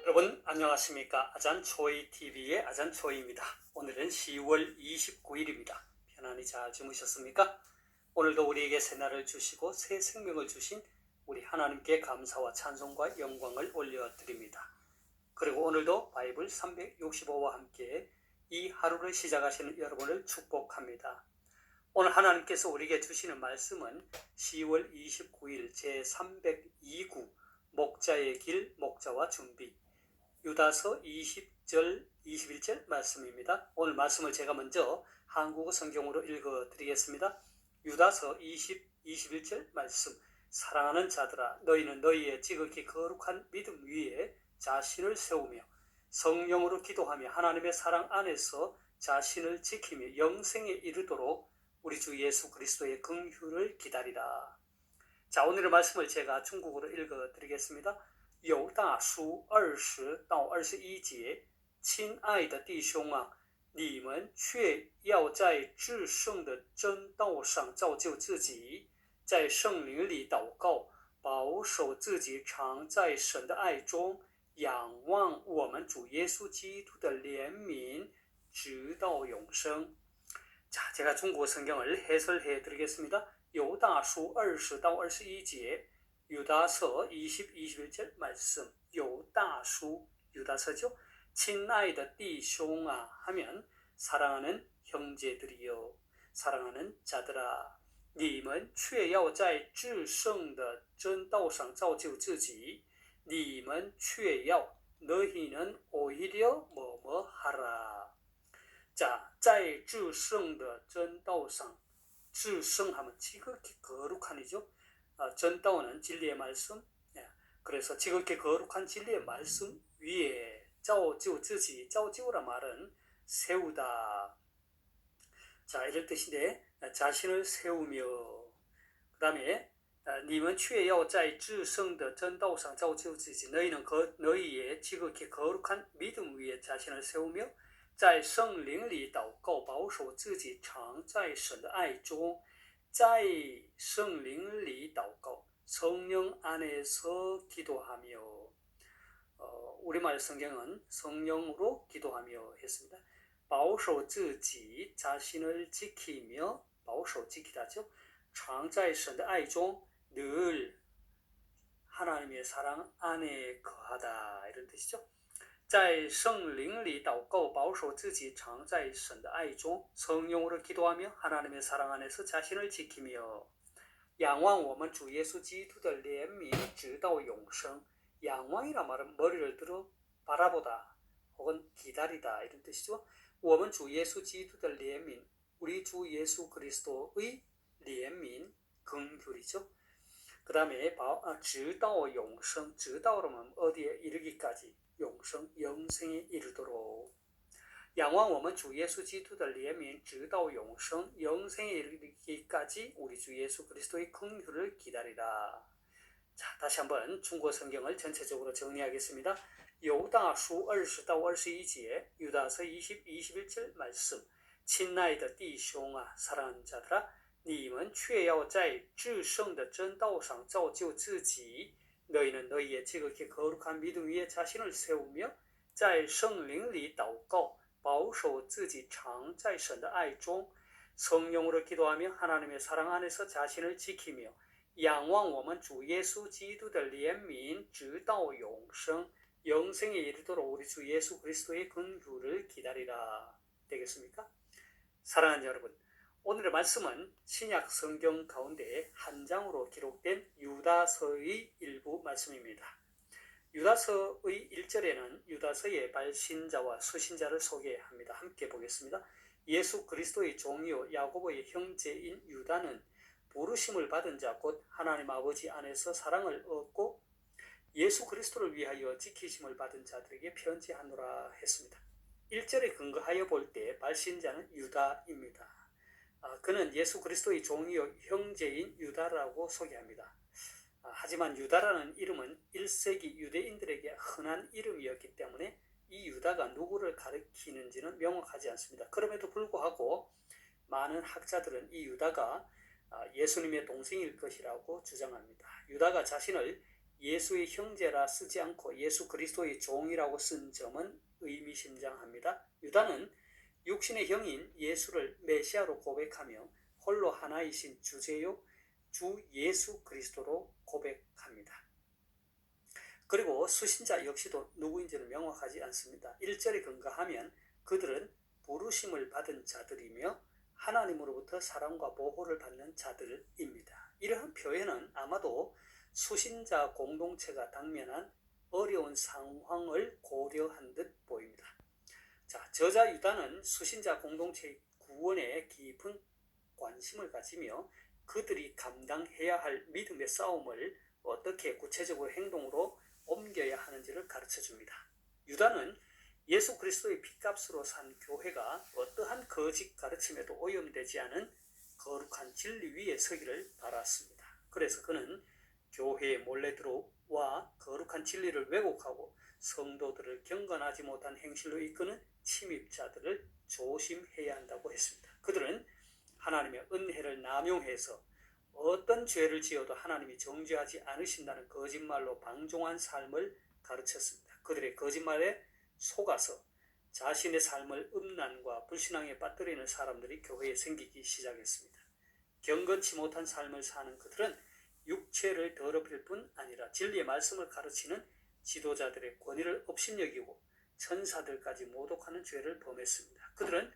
여러분 안녕하십니까? 아잔초이TV의 아잔초이입니다. 오늘은 10월 29일입니다. 편안히 잘 주무셨습니까? 오늘도 우리에게 새날을 주시고 새 생명을 주신 우리 하나님께 감사와 찬송과 영광을 올려드립니다. 그리고 오늘도 바이블 365와 함께 이 하루를 시작하시는 여러분을 축복합니다. 오늘 하나님께서 우리에게 주시는 말씀은 10월 29일 제302구 목자의 길, 목자와 준비 유다서 20절, 21절 말씀입니다. 오늘 말씀을 제가 먼저 한국어 성경으로 읽어드리겠습니다. 유다서 21절 말씀. 사랑하는 자들아, 너희는 너희의 지극히 거룩한 믿음 위에 자신을 세우며 성령으로 기도하며 하나님의 사랑 안에서 자신을 지키며 영생에 이르도록 우리 주 예수 그리스도의 긍휼을 기다리라. 자, 오늘의 말씀을 제가 중국어로 읽어드리겠습니다. 犹大书20到21节，亲爱的弟兄啊，你们却要在至圣的真道上造就自己，在圣灵里祷告，保守自己常在神的爱中，仰望我们主耶稣基督的怜悯，直到永生。 자, 제가 중국어 성경을 해설해 드리겠습니다. 犹大书20到21节 유다서 20, 21절 말씀. 유다수, 유다서죠. 亲爱的弟兄啊 하면 사랑하는 형제들이여, 사랑하는 자들아, 你们却要在至圣的真道上造就自己，你们却要 너희는 오히려 뭐뭐 하라. 자, 在至圣的真道上, 至圣하면 지극히 거룩한이죠. 전다오는 진리의 말씀. 그래서 지극히 거룩한 진리의 말씀 위에 造就自己, 造就라 말은 세우다. 자, 이럴 뜻인데 자신을 세우며, 그 다음에 你们却要在至圣的真道上造就自己. 너희는 너희의 지극히 거룩한 믿음 위에 자신을 세우며 在圣灵里祷告，保守自己常在神的爱中。在圣灵里祷告, 성령 안에서 기도하며. 우리말 성경은 성령으로 기도하며 했습니다. 保守自己, 자신을 지키며, 保守 지키다죠. 常在神的爱中, 늘 하나님의 사랑 안에 거하다, 이런 뜻이죠. 在圣灵里祷告，保守自己常在神的爱中， 성령으로 기도하며 하나님의 사랑 안에서 자신을 지키며, 仰望我们主耶稣基督的怜悯直到永生.仰望이란 말은 머리를 들어 바라보다 혹은 기다리다, 이런 뜻이죠. 我们主耶稣基督的怜悯, 우리 주 예수 그리스도의 怜悯, 긍휼이죠. 그 다음에 直到永生, 直到그러면 어디에 이르기까지, 永生, 영생에 이르도록. 仰望我们主耶稣基督的怜悯直到永生, 영생에 이르기까지 우리 주 예수 그리스도의 긍휼을 기다리라. 자, 다시 한번 중국어 성경을 전체적으로 정리하겠습니다. 犹大书20到21节, 유다서 20, 21절 말씀. 亲爱的弟兄啊, 사랑하는 자들아, 你们却要在至圣的真道上造就自己. 너희는 너희의 지극히 거룩한 믿음 위에 자신을 세우며 在圣灵里祷告, 保守自己常在神的爱中, 성령으로 기도하며 하나님의 사랑 안에서 자신을 지키며, 仰望我们主耶稣基督的怜悯直到永生, 영생에 이르도록 우리 주 예수 그리스도의 긍휼을 기다리라. 되겠습니까? 사랑하는 여러분, 오늘의 말씀은 신약 성경 가운데 한 장으로 기록된 유다서의 일부 말씀입니다. 유다서의 1절에는 유다서의 발신자와 수신자를 소개합니다. 함께 보겠습니다. 예수 그리스도의 종이요 야고보의 형제인 유다는 부르심을 받은 자 곧 하나님 아버지 안에서 사랑을 얻고 예수 그리스도를 위하여 지키심을 받은 자들에게 편지하노라 했습니다. 1절에 근거하여 볼 때 발신자는 유다입니다. 그는 예수 그리스도의 종이요 형제인 유다라고 소개합니다. 하지만 유다라는 이름은 1세기 유대인들에게 흔한 이름이었기 때문에 이 유다가 누구를 가리키는지는 명확하지 않습니다. 그럼에도 불구하고 많은 학자들은 이 유다가 예수님의 동생일 것이라고 주장합니다. 유다가 자신을 예수의 형제라 쓰지 않고 예수 그리스도의 종이라고 쓴 점은 의미심장합니다. 유다는 육신의 형인 예수를 메시아로 고백하며 홀로 하나이신 주제요 주 예수 그리스도로 고백합니다. 그리고 수신자 역시도 누구인지를 명확하지 않습니다. 1절에 근거하면 그들은 부르심을 받은 자들이며 하나님으로부터 사랑과 보호를 받는 자들입니다. 이러한 표현은 아마도 수신자 공동체가 당면한 어려운 상황을 고려한 듯 보입니다. 자, 저자 유다는 수신자 공동체의 구원에 깊은 관심을 가지며 그들이 감당해야 할 믿음의 싸움을 어떻게 구체적으로 행동으로 옮겨야 하는지를 가르쳐 줍니다. 유다는 예수 그리스도의 핏값으로 산 교회가 어떠한 거짓 가르침에도 오염되지 않은 거룩한 진리 위에 서기를 바랐습니다. 그래서 그는 교회에 몰래 들어와 거룩한 진리를 왜곡하고 성도들을 경건하지 못한 행실로 이끄는 침입자들을 조심해야 한다고 했습니다. 그들은 하나님의 은혜를 남용해서 어떤 죄를 지어도 하나님이 정죄하지 않으신다는 거짓말로 방종한 삶을 가르쳤습니다. 그들의 거짓말에 속아서 자신의 삶을 음란과 불신앙에 빠뜨리는 사람들이 교회에 생기기 시작했습니다. 경건치 못한 삶을 사는 그들은 육체를 더럽힐 뿐 아니라 진리의 말씀을 가르치는 지도자들의 권위를 업신여기고 천사들까지 모독하는 죄를 범했습니다. 그들은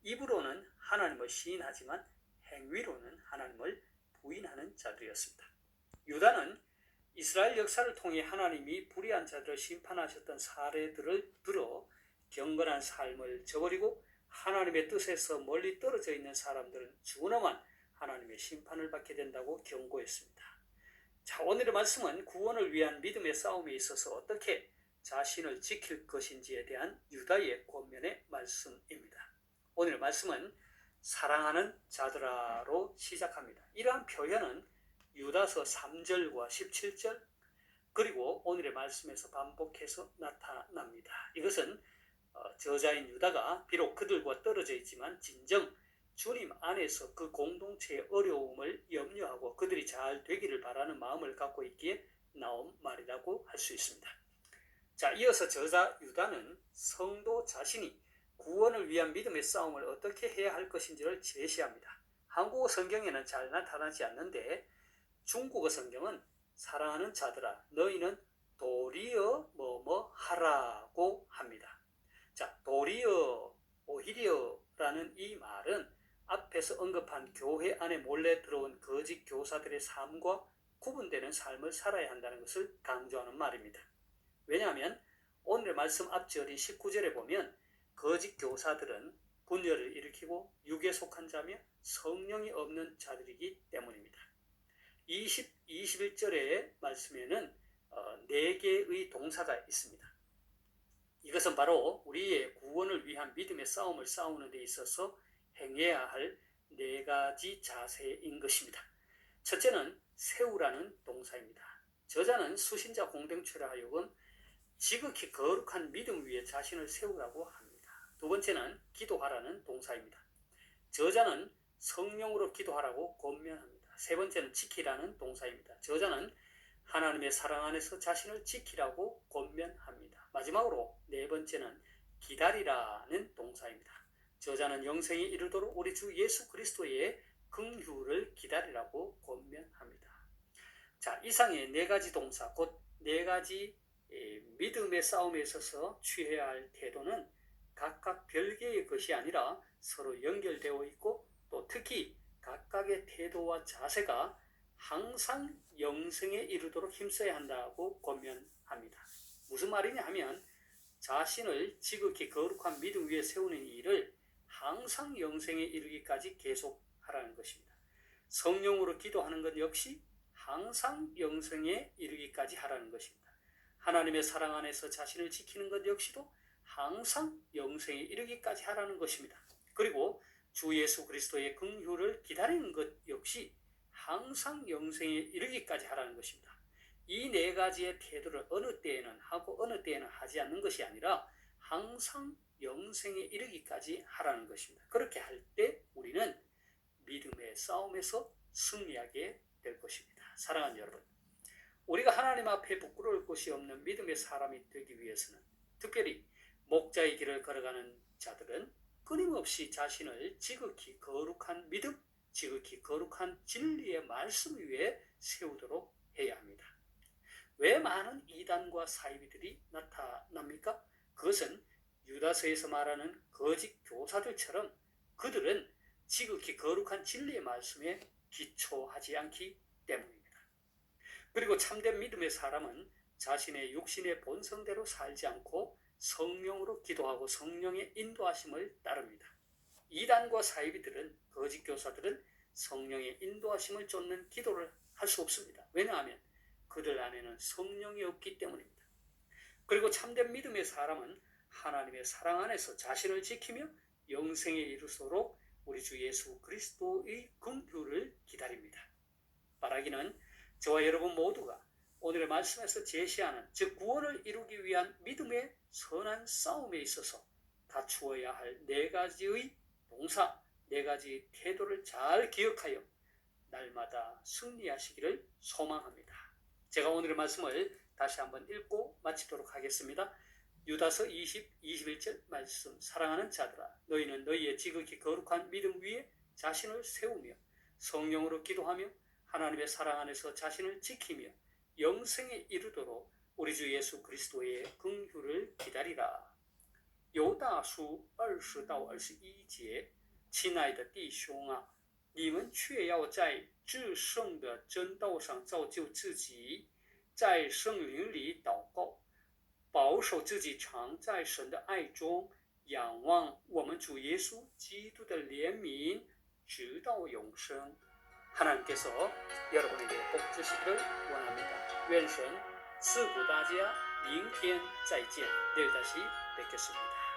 입으로는 하나님을 시인하지만 행위로는 하나님을 부인하는 자들이었습니다. 유다는 이스라엘 역사를 통해 하나님이 불의한 자들을 심판하셨던 사례들을 들어 경건한 삶을 저버리고 하나님의 뜻에서 멀리 떨어져 있는 사람들은 준엄한 하나님의 심판을 받게 된다고 경고했습니다. 자, 오늘의 말씀은 구원을 위한 믿음의 싸움에 있어서 어떻게 자신을 지킬 것인지에 대한 유다의 권면의 말씀입니다. 오늘의 말씀은 사랑하는 자들아로 시작합니다. 이러한 표현은 유다서 3절과 17절 그리고 오늘의 말씀에서 반복해서 나타납니다. 이것은 저자인 유다가 비록 그들과 떨어져 있지만 진정 주님 안에서 그 공동체의 어려움을 염려하고 그들이 잘 되기를 바라는 마음을 갖고 있기에 나온 말이라고 할 수 있습니다. 자, 이어서 저자 유다는 성도 자신이 구원을 위한 믿음의 싸움을 어떻게 해야 할 것인지를 제시합니다. 한국어 성경에는 잘 나타나지 않는데 중국어 성경은 사랑하는 자들아 너희는 도리어 뭐뭐 하라고 합니다. 자, 도리어 오히려라는 이 말은 앞에서 언급한 교회 안에 몰래 들어온 거짓 교사들의 삶과 구분되는 삶을 살아야 한다는 것을 강조하는 말입니다. 왜냐하면 오늘의 말씀 앞절인 19절에 보면 거짓 교사들은 분열을 일으키고 육에 속한 자며 성령이 없는 자들이기 때문입니다. 21절의 말씀에는 4개의 동사가 있습니다. 이것은 바로 우리의 구원을 위한 믿음의 싸움을 싸우는 데 있어서 행해야 할 4가지 자세인 것입니다. 첫째는 세우라는 동사입니다. 저자는 수신자 공동체를 하여금 지극히 거룩한 믿음 위에 자신을 세우라고 합니다. 두 번째는 기도하라는 동사입니다. 저자는 성령으로 기도하라고 권면합니다. 세 번째는 지키라는 동사입니다. 저자는 하나님의 사랑 안에서 자신을 지키라고 권면합니다. 마지막으로 네 번째는 기다리라는 동사입니다. 저자는 영생에 이르도록 우리 주 예수 그리스도의 긍휼을 기다리라고 권면합니다. 자, 이상의 4가지 동사, 곧 4가지 믿음의 싸움에 있어서 취해야 할 태도는 각각 별개의 것이 아니라 서로 연결되어 있고 또 특히 각각의 태도와 자세가 항상 영생에 이르도록 힘써야 한다고 권면합니다. 무슨 말이냐 하면 자신을 지극히 거룩한 믿음 위에 세우는 일을 항상 영생에 이르기까지 계속하라는 것입니다. 성령으로 기도하는 것 역시 항상 영생에 이르기까지 하라는 것입니다. 하나님의 사랑 안에서 자신을 지키는 것 역시도 항상 영생에 이르기까지 하라는 것입니다. 그리고 주 예수 그리스도의 긍휼을 기다리는 것 역시 항상 영생에 이르기까지 하라는 것입니다. 이 4가지의 태도를 어느 때에는 하고 어느 때에는 하지 않는 것이 아니라 항상 영생에 이르기까지 하라는 것입니다. 그렇게 할 때 우리는 믿음의 싸움에서 승리하게 될 것입니다. 사랑하는 여러분, 우리가 하나님 앞에 부끄러울 것이 없는 믿음의 사람이 되기 위해서는, 특별히 목자의 길을 걸어가는 자들은 끊임없이 자신을 지극히 거룩한 믿음, 지극히 거룩한 진리의 말씀 위에 세우도록 해야 합니다. 왜 많은 이단과 사이비들이 나타납니까? 그것은 유다서에서 말하는 거짓 교사들처럼 그들은 지극히 거룩한 진리의 말씀에 기초하지 않기 때문입니다. 그리고 참된 믿음의 사람은 자신의 육신의 본성대로 살지 않고 성령으로 기도하고 성령의 인도하심을 따릅니다. 이단과 사이비들은, 거짓 교사들은 성령의 인도하심을 쫓는 기도를 할 수 없습니다. 왜냐하면 그들 안에는 성령이 없기 때문입니다. 그리고 참된 믿음의 사람은 하나님의 사랑 안에서 자신을 지키며 영생에 이르도록 우리 주 예수 그리스도의 긍휼을 기다립니다. 말하기는 저와 여러분 모두가 오늘의 말씀에서 제시하는, 즉 구원을 이루기 위한 믿음의 선한 싸움에 있어서 갖추어야 할 네 가지의 봉사, 네 가지 태도를 잘 기억하여 날마다 승리하시기를 소망합니다. 제가 오늘의 말씀을 다시 한번 읽고 마치도록 하겠습니다. 유다서 20, 21절 말씀. 사랑하는 자들아, 너희는 너희의 지극히 거룩한 믿음 위에 자신을 세우며 성령으로 기도하며 하나님의 사랑 안에서 자신을 지키며 영생에 이르도록 우리 주 예수 그리스도의 긍휼을 기다리라.犹大书20到21节，亲爱的弟兄啊，你们却要在至圣的真道上造就自己，在圣灵里祷告，保守自己常在神的爱中，仰望我们主耶稣基督的怜悯，直到永生。 하나님께서 여러분에게 복 주시기를 원합니다. 愿神赐福大家，明天再见，내일 다시 뵙겠습니다.